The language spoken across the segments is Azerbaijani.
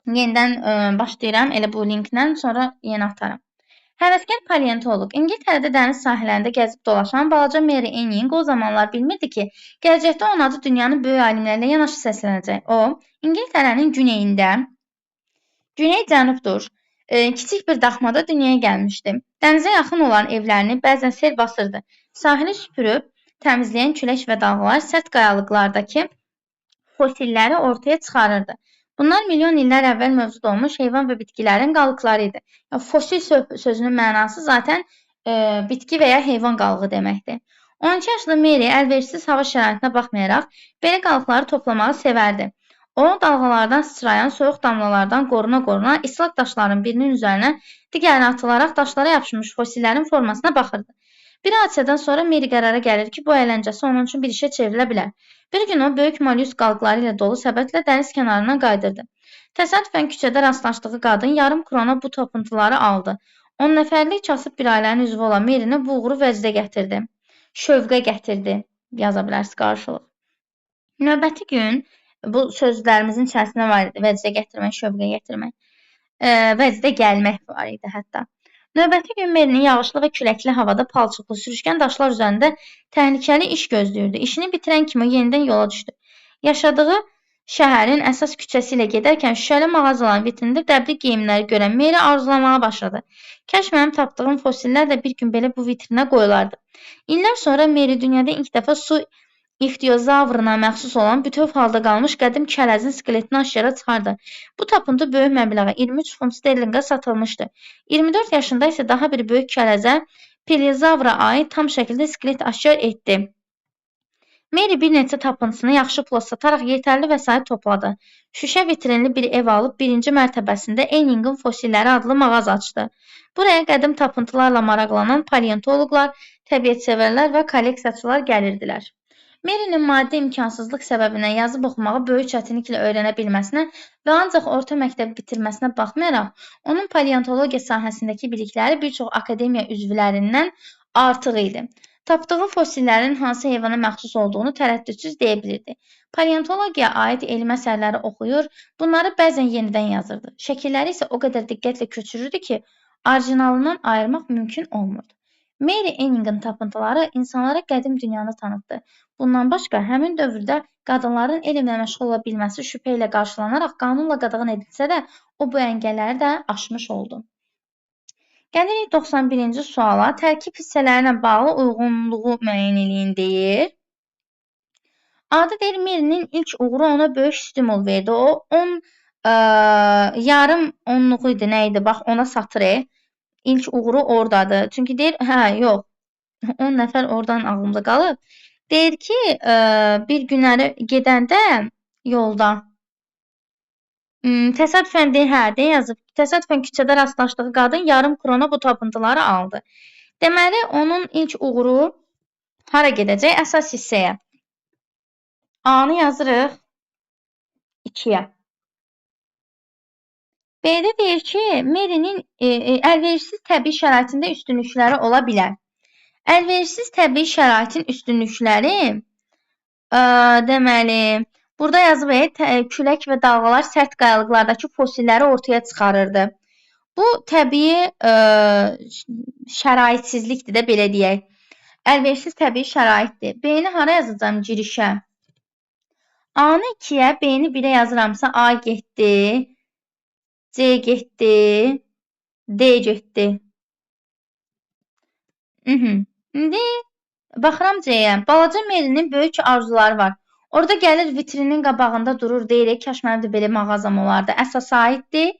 Yenidən başlayıram elə bu linkdən, sonra yeni ataram. Həvəskar paleontoloq İngiltərədə dəniz sahillərində gəzib dolaşan balaca Mary Anning o zamanlar bilmirdi ki, gələcəkdə onun adı dünyanın böyük alimlərlə yanaşı səslənəcək. O, İngiltərənin güneyində, güney-cənubdur, kiçik bir daxmada dünyaya gəlmişdi. Dənizə yaxın olan evlərini bəzən sel basırdı. Sahili süpürüb təmizləyən külək və dalğalar sərt qayalıqlardakı fosilləri ortaya çıxarırdı. Bunlar milyon illər əvvəl mövcud olmuş heyvan və bitkilərin qalıqları idi. Fosil sözünün mənası zaten bitki və ya heyvan qalığı deməkdir. 12 yaşlı Mary əlverişsiz hava şəraitinə baxmayaraq belə qalıqları toplamağı sevərdi. O, dalğalardan sıçrayan soyuq damlalardan qoruna-qoruna islaq daşların birinin üzərinə digərini atılaraq daşlara yapışmış fosillərin formasına baxırdı. Bir hadisədən sonra Mary qərara gəlir ki, bu əyləncəsi onun üçün bir işə çevrilə bilər. Bir gün o, böyük mollyusk qalıqları ilə dolu səbətlə dəniz kənarından qaydırdı. Təsadüfən küçədə rastlaşdığı qadın yarım krona bu tapıntıları aldı. 10 nəfərlik kasıb bir ailənin üzvü olan Mary'ni bu uğuru vəcdə gətirdi. Şövqə gətirdi, yaza bilərsiniz qarşılıq. Növbəti gün, bu sözlərimizin içərisində var idi, vəcdə gətirmək, şövqə gətirmək, vəcdə gəlmək var idi hətta. Növbəti gün Mary'nin yağışlı və küləkli havada palçıqlı sürüşkən daşlar üzərində təhlükəli iş gözləyirdi. İşini bitirən kimi yenidən yola düşdü. Yaşadığı şəhərin əsas küçəsi ilə gedərkən şüşəli mağazaların vitrində dəbli geyimləri görən Mary arzulamağa başladı. Kəş mənim tapdığım fosillər də bir gün belə bu vitrinə qoyulardı. İllər sonra Mary dünyada ilk dəfə su iftiozavrına məxsus olan bütöv halda qalmış qədim kələzin skeletini aşkara çıxardı. Bu tapıntı böyük məbləğə 23 funt sterlinqə satılmışdı. 24 yaşında isə daha bir böyük kələzə Plezavra aid tam şəkildə skelet aşkar etdi. Mary bir neçə tapıntısını yaxşı pula sataraq yetərli vəsait topladı. Şüşə vitrinli bir ev alıb birinci mərtəbəsində Anning'in fosilləri adlı mağaza açdı. Buraya qədim tapıntılarla maraqlanan paleontoloqlar, təbiətsevərlər və kolleksiyaçılar gəlirdilər. Mary'nin maddi imkansızlıq səbəbindən yazıb oxumağı böyük çətinliklə öyrənə bilməsinə və ancaq orta məktəbi bitirməsinə baxmayaraq, onun paleontologiya sahəsindəki bilikləri bir çox akademiya üzvlərindən artıq idi. Tapdığı fosillərin hansı heyvana məxsus olduğunu tərəddüdsüz deyə bilirdi. Paleontologiyaya aid elmi əsərləri oxuyur, bunları bəzən yenidən yazırdı. Şəkilləri isə o qədər diqqətlə köçürürdü ki, orijinalından ayırmaq mümkün olmurdu. Mary Anning'in tapıntıları insanlara qədim dünyanı tanıtdı. Bundan başqa, həmin dövrdə qadınların elmlə məşğul ola bilməsi şübhə ilə qarşılanaraq qanunla qadağan edilsə də, o bu əngəlləri də aşmış oldu. Gəlirik 91-ci suala. Tərkib hissələrinə bağlı uyğunluğu müəyyən eləyin deyir. Adı deyir, Mary'nin ilk uğuru ona böyük stimul verdi. O, 10 yarım onluğu idi, nə idi? Bax, ona satır. İlk uğuru oradadır. Çünki deyir, yox, 10 nəfər oradan ağlımda qalıb. Deyir ki, bir günləri gedəndə yolda təsadüfən deyir, yazıb. Təsadüfən küçədə rastlaşdığı qadın yarım krona bu tapıntıları aldı. Deməli, onun ilk uğuru hara gedəcək? Əsas hissəyə. A-nı yazırıq 2-yə. B-də deyir ki, Mary'nin əlverişsiz təbii şəraitində üstünlükləri ola bilər. Əlverişsiz təbii şəraitin üstünlükləri, deməli, burada yazıb külək və dalğalar sərt qayalıqlardakı fosilləri ortaya çıxarırdı. Bu təbii şəraitsizlikdir də, belə deyək. Əlverişsiz təbii şəraitdir. B-ni hara yazacağım? Girişə. A-nı 2-yə, B-ni 1-ə yazıramsa A getdi, C getdi, D getdi. İndi baxıram C-yə. Balaca Mary'nin böyük arzuları var. Orada gəlir vitrinin qabağında durur, deyir, kaş mənim də belə mağazam olardı. Əsas aiddir.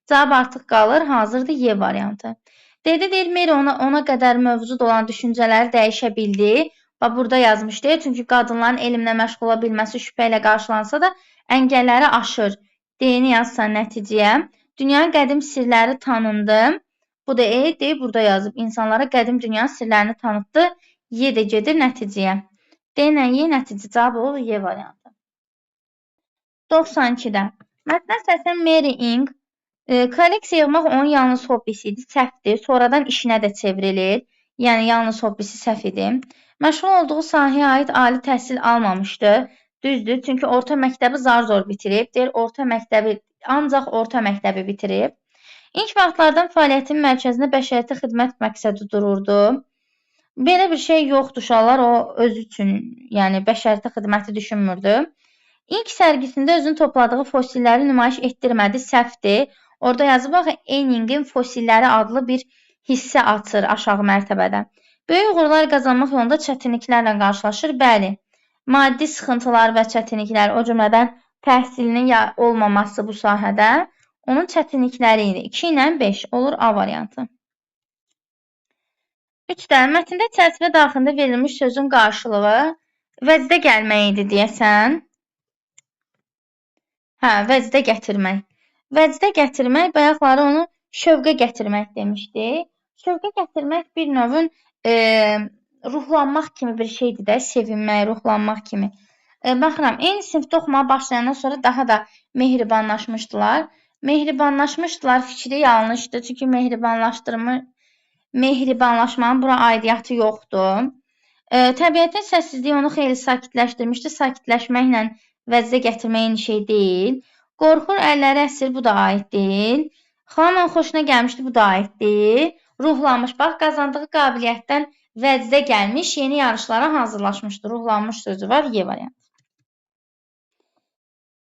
Cavab artıq qalır, hazırdır Y variantı. D-də deyir, Mary ona qədər mövcud olan düşüncələri dəyişə bildi. Bax, burada yazmışdı. Çünki qadınların elmlə məşğul ola bilməsi şübhə ilə qarşılansa da əngəlləri aşır. D-ni yazsan nəticəyə. Dünyanın qədim sirləri tanındı. Bu da deyir, burada yazıb. İnsanlara qədim dünyanın sirlərini tanıtdı. Y də gedir nəticəyə. D ilə Y nəticə cavab olur Y variantı. 92-də. Mətnə səsən Mary Ing. Kolleksiya yığmaq onun yalnız hobbisi idi, səhvdir. Sonradan işinə də çevrilir. Yəni, yalnız hobbisi səhv idi. Məşğul olduğu sahəyə aid ali təhsil almamışdı. Düzdür, çünki orta məktəbi zar-zor bitirib. Deyir, orta məktəbi ancaq orta məktəbi bitirib. İlk vaxtlardan fəaliyyətin mərkəzində bəşəriyyətə xidmət məqsədi dururdu. Belə bir şey yoxdur uşaqlar, o özü üçün, yəni bəşəriyyətə xidməti düşünmürdü. İlk sərgisində özünün topladığı fosilləri nümayiş etdirmədi, səhvdir. Orada yazıb baxın, Eningin Fosilləri adlı bir hissə açır aşağı mərtəbədə. Böyük uğurlar qazanmaq yolunda çətinliklərlə qarşılaşır. Bəli, maddi sıxıntılar və çətinliklər, o cümlədən təhsilinin olmaması bu sahədə onun çətinlikləri idi. 2 ilə 5 olur A variantı. 3-də mətndə çərçivə daxilində verilmiş sözün qarşılığı vəcdə gəlmək idi deyəsən. Hə, vəcdə gətirmək. Vəcdə gətirmək, bayaqları onu şövqə gətirmək demişdi. Şövqə gətirmək bir növün ruhlanmaq kimi bir şeydir də, sevinmək, ruhlanmaq kimi. Baxıram, eyni sinifdə oxumağa başlayandan sonra daha da mehribanlaşmışdılar. Mehribanlaşmışdılar fikri yanlışdır. Çünki mehribanlaşmanın bura aidiyyatı yoxdur. Təbiətin səssizliyi onu xeyli sakitləşdirmişdi. Sakitləşməklə vəcdə gətirmək eyni şey deyil. Qorxur, əlləri əsir, bu da aid deyil. Xanımın xoşuna gəlmişdi, bu da aid deyil. Ruhlanmış, bax, qazandığı qabiliyyətdən vəcdə gəlmiş, yeni yarışlara hazırlaşmışdı. Ruhlanmış sözü var, Y variantı.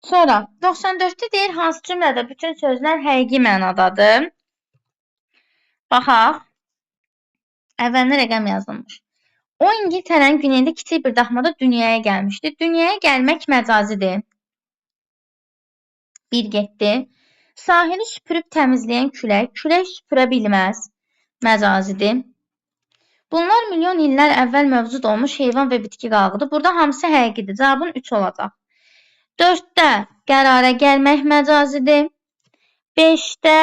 Sonra 94-də deyir, hansı cümlədə bütün sözlər həqiqi mənadadır. Baxaq. Əvvəlinə rəqəm yazılmış. O, İngiltərənin güneyində kiçik bir daxmada dünyaya gəlmişdi. Dünyaya gəlmək məcazidir. Bir getdi. Sahili süpürüb təmizləyən külək, külək süpürə bilməz. Məcazidir. Bunlar milyon illər əvvəl mövcud olmuş heyvan və bitki qalğıdır. Burada hamısı həqiqidir. Cavabın 3 olacaq. 4-də qərara gəlmək məcazidir. 5-də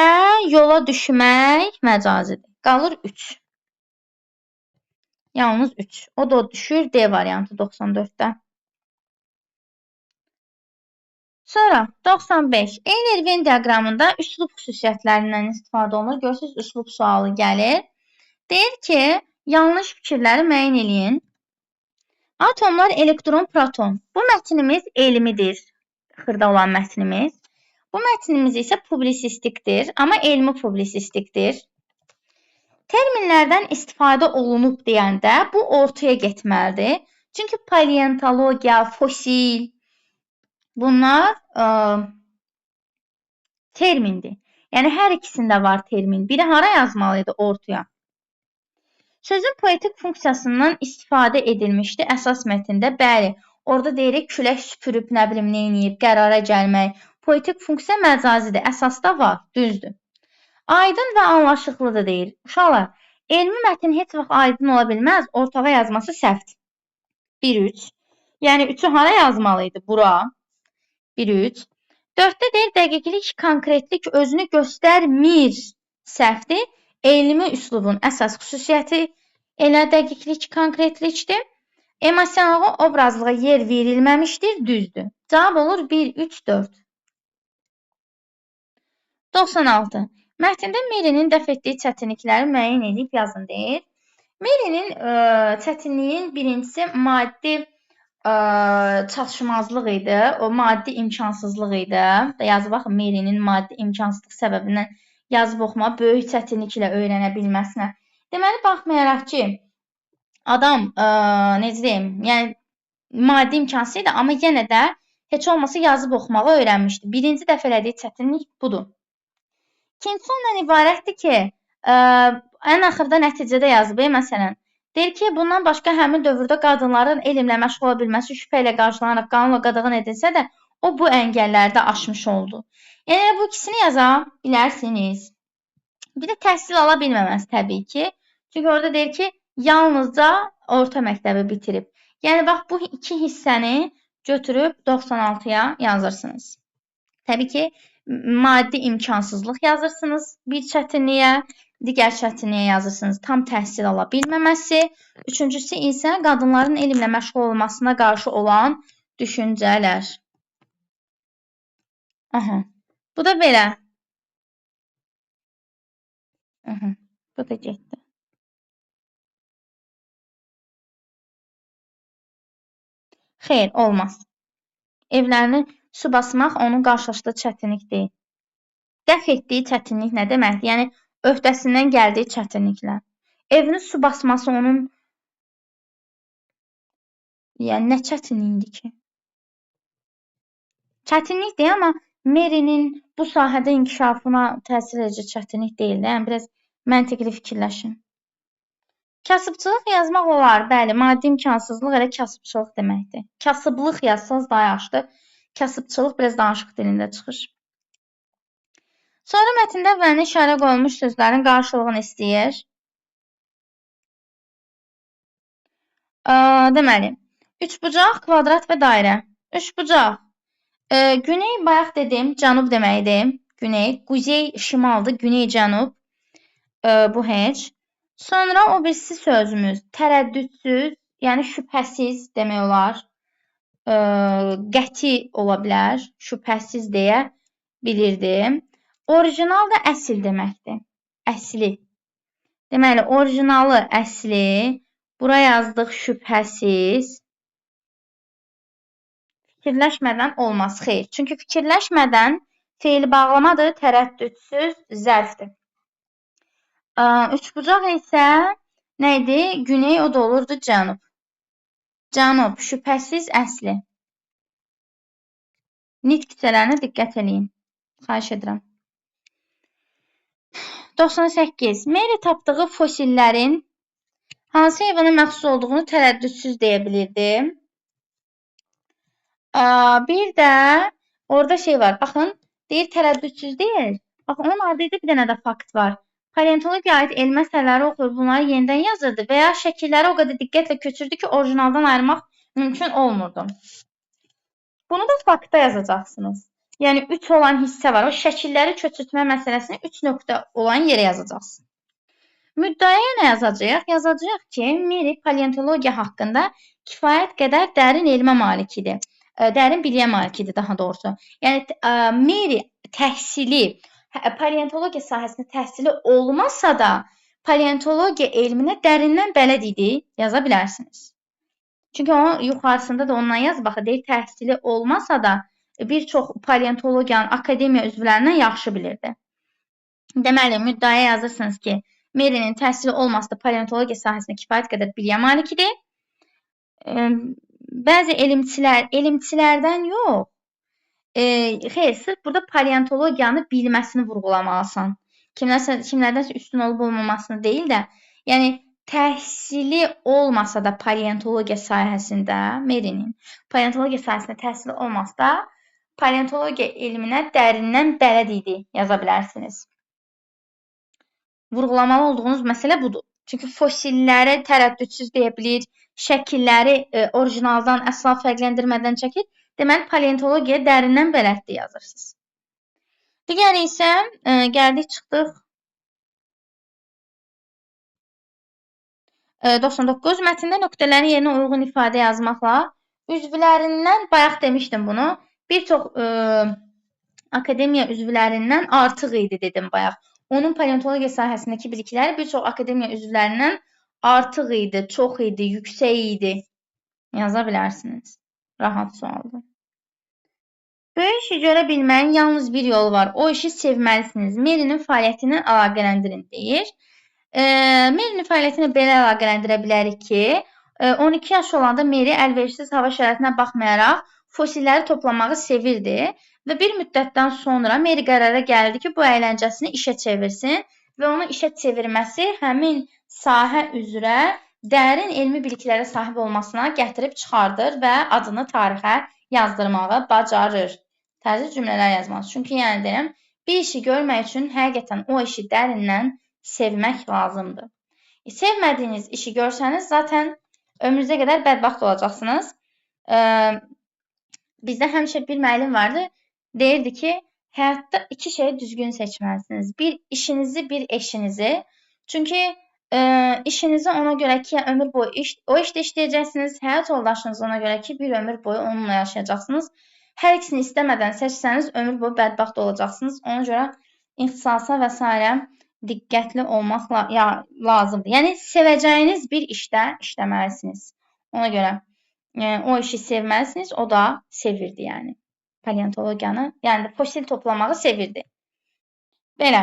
yola düşmək məcazidir. Qalır 3. Yalnız 3. O da düşür D variantı 94-də. Sonra 95. Eyler Venn diaqramında üslub xüsusiyyətlərindən istifadə olunur. Görürsünüz, üslub sualı gəlir. Deyir ki, yanlış fikirləri müəyyən eləyin. Atomlar elektron, proton. Bu mətnimiz elmidir. Xırda olan mətnimiz. Bu mətnimiz isə publisistikdir. Amma elmi publisistikdir. Terminlərdən istifadə olunub deyəndə bu ortaya getməlidir. Çünki paleontologiya, fosil bunlar termindir. Yəni hər ikisində var termin. Biri hara yazmalıydı? Ortaya. Sözün poetik funksiyasından istifadə edilmişdi əsas mətndə. Bəli, orada deyirik külək süpürüb, nə bilim, nə eləyib, qərara gəlmək. Poetik funksiya məcazidir. Əsasda var, düzdür. Aydın və anlaşıqlıdır deyir. Uşaqlar, elmi mətn heç vaxt aydın ola bilməz, ortağa yazması səhvdir. 1-3. Yəni 3-ü hara yazmalıydı? Bura. 1-3. 4-də deyir, dəqiqlik, konkretlik özünü göstərmir. Səhvdir. Elmi üslubun əsas xüsusiyyəti elə dəqiqlik, konkretlikdir. Emosional obrazlığa yer verilməmişdir, düzdür. Cavab olur 1-3-4. 96. Mətndə Merinin dəf etdiyi çətinlikləri müəyyən edib yazın deyir. Merinin çətinliyin birincisi maddi çatışmazlıq idi. O maddi imkansızlıq idi. Yazıb baxın, Merinin maddi imkansızlıq səbəbindən yazıb oxuma böyük çətinliklə öyrənə bilməsinə. Deməli, baxmayaraq ki, adam, necə deyim, yəni maddi imkansız idi, amma yenə də heç olmasa yazıb oxumağı öyrənmişdi. Birinci dəfə elədiyi çətinlik budur. İkincisi ondan ibarətdir ki, ən axırda nəticədə yazıb, məsələn, deyir ki, bundan başqa həmin dövrdə qadınların elmlə məşğul ola bilməsi şübhə ilə qarşılanaraq qanunla qadağan edilsə də, o bu əngəlləri də aşmış oldu. Yəni, bu ikisini yaza bilərsiniz. Bir də təhsil ala bilməməz təbii ki. Çünki orada deyir ki, yalnızca orta məktəbi bitirib. Yəni, bax, bu iki hissəni götürüb 96-ya yazırsınız. Təbii ki, maddi imkansızlıq yazırsınız bir çətinliyə, digər çətinliyə yazırsınız tam təhsil ala bilməməsi. Üçüncüsü isə qadınların elmlə məşğul olmasına qarşı olan düşüncələr. Aha, bu da belə. Aha, bu da getdi. Xeyr, olmaz. Evlərini su basmaq onun qarşılaşdığı çətinlik deyil. Dəf etdiyi çətinlik nə deməkdir? Yəni öhdəsindən gəldiyi çətinliklər. Evinin su basması onun yəni nə çətinliyidir ki? Çətinlikdir, amma Mary'nin bu sahədə inkişafına təsir edəcək çətinlik deyil də. Yəni biraz məntiqli fikirləşin. Kasıbçılıq yazmaq olar. Bəli, maddi imkansızlıq elə kasıbçılıq deməkdir. Kasıblıq yazsanız daha yaxşıdır. Kasıbçılıq biraz danışıq dilində çıxır. Sonra mətndə və işarə qoyulmuş sözlərin qarşılığını istəyir. Deməli, üçbucaq, kvadrat və dairə. Üçbucaq. Güney bayaq dedim, cənub deməkdir. Güney, quzey, şimaldır, güney, cənub. Bu heç. Sonra o birisi sözümüz tərəddüdsüz, yəni şübhəsiz demək olar. Qəti ola bilər, şübhəsiz deyə bilirdim. Orijinal da əsl deməkdir. Əsli. Deməli, orijinalı, əsli. Bura yazdıq şübhəsiz. Fikirləşmədən olmaz. Xeyr. Çünki fikirləşmədən feili bağlamadır, tərəddüdsüz zərfdir. Üçbucaq isə nə idi? Güney, o da olurdu cənub. Cənub, şübhəsiz, əsli. Nitq küçələrinə diqqət eləyin. Xahiş edirəm. 98. Mary tapdığı fosillərin hansı heyvana məxsus olduğunu tərəddüdsüz deyə bilirdi. Bir də orada şey var. Baxın, deyir tərəddüdsüz deyil. Baxın, onun ardında bir dənə də fakt var. Paleontologiya aid elm məsələləri oxuyur, bunları yenidən yazırdı və ya şəkilləri o qədər diqqətlə köçürdü ki, orijinaldan ayırmaq mümkün olmurdu. Bunu da faktda yazacaqsınız. Yəni 3 olan hissə var. O şəkilləri köçürtmə məsələsini 3 nöqtə olan yerə yazacaqsınız. Müddəaya nə yazacağıq? Yazacağıq ki, Mary paleontologiya haqqında kifayət qədər dərin elmə malikdir. Dərin biliyə malikdir daha doğrusu. Yəni Mary təhsili, paleontologiya sahəsində təhsili olmasa da, paleontologiya elminə dərindən bələd idi, yaza bilərsiniz. Çünki onun yuxarısında da ondan yaz, baxı, deyir, təhsili olmasa da bir çox paleontologiyanın akademiya üzvlərindən yaxşı bilirdi. Deməli, müddəaya yazırsınız ki, Mary'nin təhsili olmasa da paleontologiya sahəsində kifayət qədər biliyə malikdir. Bəzi elmçilərdən yox, xeyr, sırf burada paleontologiyanı bilməsini vurğulamalısan. Kimlərdənsə üstün olub olmamasını deyil də, yəni təhsili olmasa da paleontologiya sahəsində, Mary'nin paleontologiya sahəsində təhsili olmasa da, paleontologiya elminə dərindən bələd idi, yaza bilərsiniz. Vurğulamalı olduğunuz məsələ budur. Çünki fosilləri tərəddüdsüz deyə bilir, şəkilləri orijinaldan əsla fərqləndirmədən çəkir. Deməli, paleontologiya dərindən bələddir yazırsınız. Digəri isə gəldik, çıxdıq 99. Mətndə nöqtələrin yerinə uyğun ifadə yazmaqla üzvlərindən, bayaq demişdim bunu, bir çox akademiya üzvlərindən artıq idi dedim bayaq. Onun paleontologiya sahəsindəki bilikləri bir çox akademiya üzvlərindən artıq idi, çox idi, yüksək idi. Yaza bilərsiniz. Rahat sualdır. Böyük işi görə bilməyin yalnız bir yolu var. O işi sevməlisiniz. Mary'nin fəaliyyətini əlaqələndirin deyir. Mary'nin fəaliyyətini belə əlaqələndirə bilərik ki, 12 yaş olanda Mary əlverişsiz hava şəraitinə baxmayaraq fosilləri toplamağı sevirdi və bir müddətdən sonra Mary qərara gəldi ki, bu əyləncəsini işə çevirsin və onu işə çevirməsi həmin sahə üzrə dərin elmi biliklərə sahib olmasına gətirib çıxardır və adını tarixə yazdırmağı bacarır. Tərzi cümlələr yazmalısınız. Çünki yəni deyirəm, bir işi görmək üçün həqiqətən o işi dərindən sevmək lazımdır. Sevmədiyiniz işi görsəniz, zaten ömrünüzə qədər bədbəxt olacaqsınız. Bizdə həmişə bir müəllim vardı, deyirdi ki, həyatda iki şeyi düzgün seçməlisiniz. Bir işinizi, bir eşinizi. Çünki işinizi ona görə ki, ömür boyu o işdə işləyəcəksiniz, həyat yoldaşınız ona görə ki, bir ömür boyu onunla yaşayacaqsınız. Hər ikisini istəmədən seçsəniz, ömür boyu bədbəxt olacaqsınız. Ona görə ixtisasa və s. diqqətli olmaq lazımdır. Yəni, sevəcəyiniz bir işdə işləməlisiniz. Ona görə o işi sevməlisiniz, o da sevirdi yəni. Paleontologiyanı, yəni fosil toplamağı sevirdi. Belə.